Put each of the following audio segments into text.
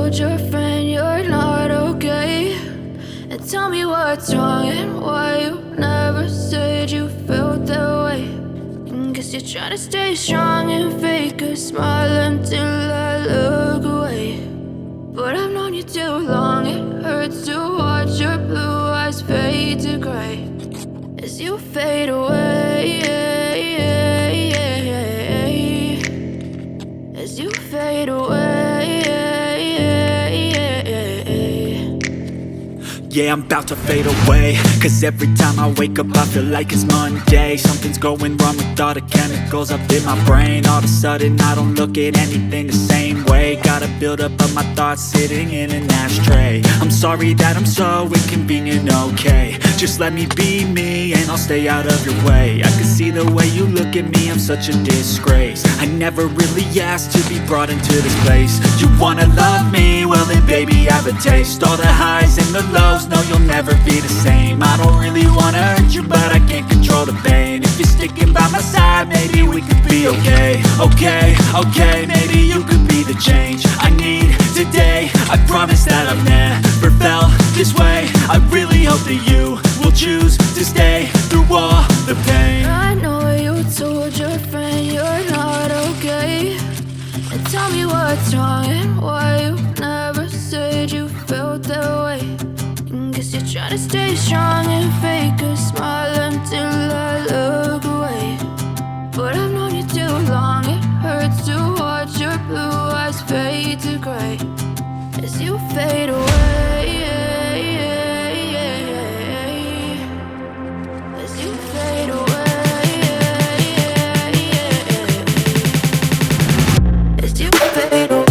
told your friend you're not okay? And tell me what's wrong and why you never said you felt that way. And guess you're trying to stay strong and fake a smile until I look away. But I've known you too long, it hurts to watch your blue eyes fade to gray as you fade away, as you fade away. Yeah, I'm about to fade away, cause every time I wake up I feel like it's Monday. Something's going wrong with all the chemicals up in my brain. All of a sudden I don't look at anything the same way. Got a buildup of my thoughts sitting in an ashtray. I'm sorry that I'm so inconvenient, okay? Just let me be me and I'll stay out of your way. I can see the way you look at me, I'm such a disgrace. I never really asked to be brought into this place. You wanna love me? Well then baby have a taste. All the highs and the lows, no, you'll never be the same. I don't really wanna hurt you, but I can't control the pain. If you're sticking by my side, maybe we could be okay. Okay, maybe you could be the change I need today. I promise that I've never felt this way. I really hope that you will choose to stay through all the pain. I know you told your friend you're not okay. And tell me what's wrong and why you never said you felt that way. Guess you're trying to stay strong and fake a smile until I look away. But I've known you too long, it hurts to watch your blue eyes fade to gray as you fade away, as you fade away, as you fade away.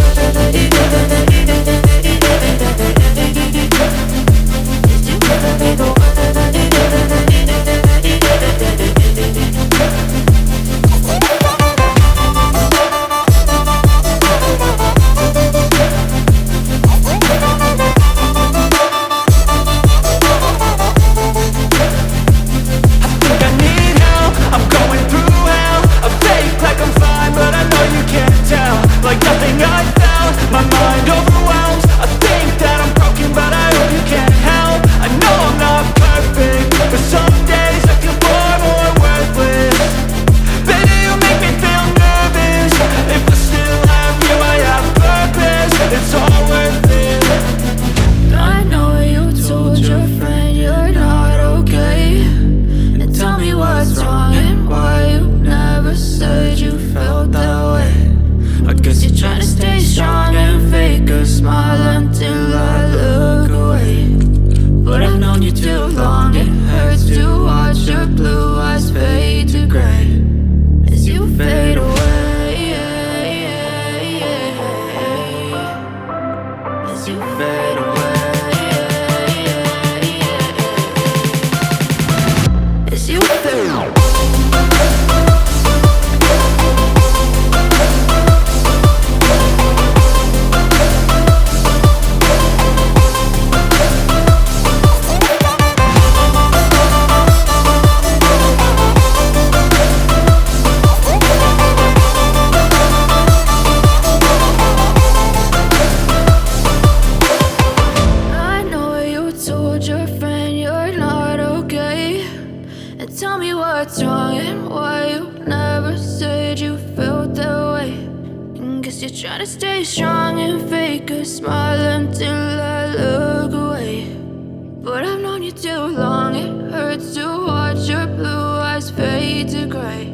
Tell me what's wrong and why you never said you felt that way. And guess you're trying to stay strong and fake a smile until I look away. But I've known you too long, it hurts to watch your blue eyes fade to gray.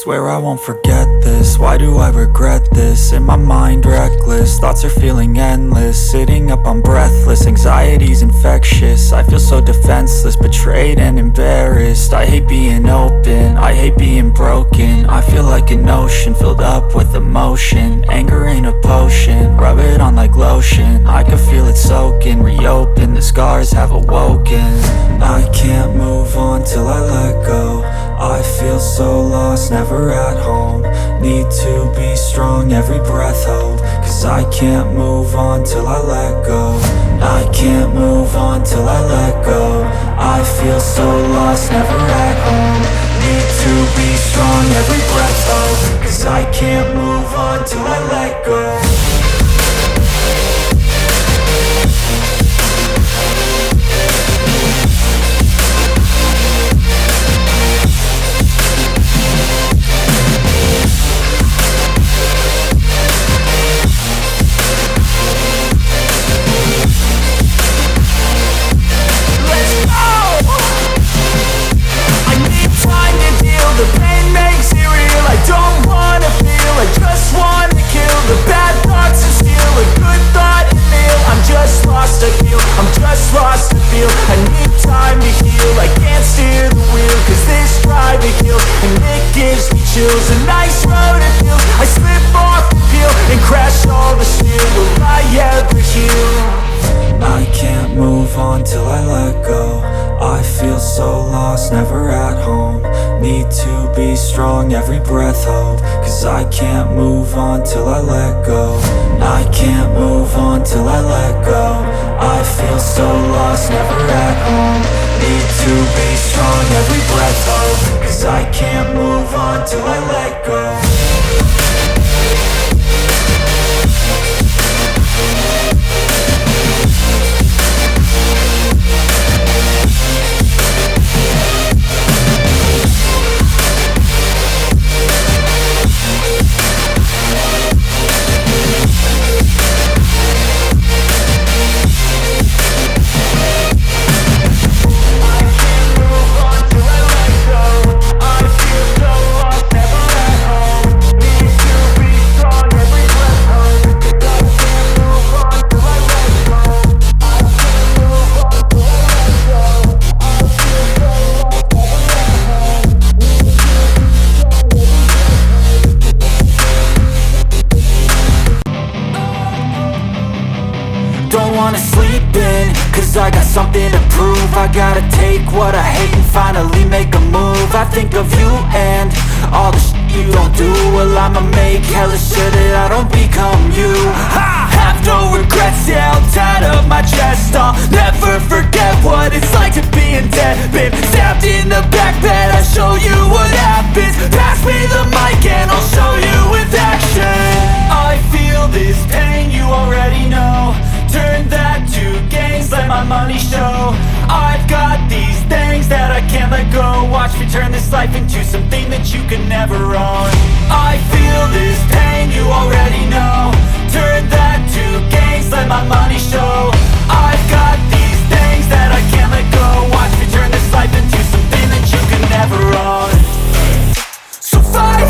Swear I won't forget this, why do I regret this? In my mind reckless, thoughts are feeling endless. Sitting up I'm breathless, anxiety's infectious. I feel so defenseless, betrayed and embarrassed. I hate being open, I hate being broken. I feel like an ocean filled up with emotion. Anger ain't a potion, rub it on like lotion. I can feel it soaking, reopen, the scars have awoken. I can't move on till I let go. I feel so lost, never at home. Need to be strong, every breath hold. Cause I can't move on till I let go. I can't move on till I let go. I feel so lost, never at home. Need to be strong. strong every breath hold, 'cause I can't move on till I let go. The pain makes it real, I don't wanna feel, I just wanna kill the bad thoughts and steal a good thought and feel. I'm just lost, I feel, I'm just lost to feel. I need time to heal, I can't steer the wheel, 'cause this drive it kills, and it gives me chills. A nice road it feels, I slip off the peel, and crash all the steel. Will I ever heal? I can't move on till I let go. I feel so lost, never at home. Need to be strong, every breath hold, 'cause I can't move on till I let go. I can't move on till I let go. I feel so lost, never at home. Need to be strong, every breath hold, 'cause I can't move on till I let go. Don't wanna sleep in, 'cause I got something to prove. I gotta take what I hate and finally make a move. I think of you and all the shit you don't do. Well, I'ma make hella sure that I don't become you. I have no regrets, yeah, I'll tie up my chest. I'll never forget what it's like to be in debt. Been stabbed in the back bed, I'll show you what happens. Pass me the mic and I'll show you with action. I feel this pain, you already know. Turn that to gains, let my money show. I've got these things that I can't let go. Watch me turn this life into something that you can never own. I feel this pain, you already know. Turn that to gains, let my money show. I've got these things that I can't let go. Watch me turn this life into something that you can never own. So fight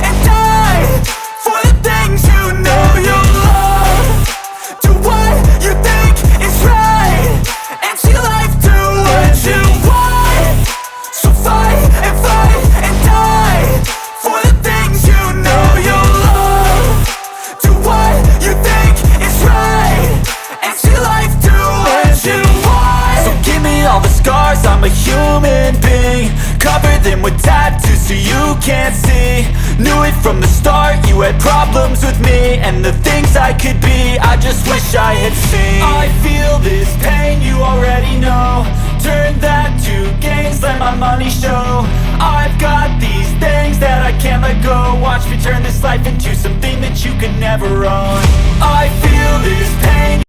and die for the things you know you love. Do what you think is right, and see life do what you want. So fight and die for the things you know you love. Do what you think is right, and see life do what you want. So give me all the scars, I'm a human being. Cover them with tattoos so you can't see. Knew it from the start, you had problems with me and the things I could be, I just wish I had seen. I feel this pain, you already know. Turn that to gains, let my money show. I've got these things that I can't let go. Watch me turn this life into something that you can never own. I feel this pain.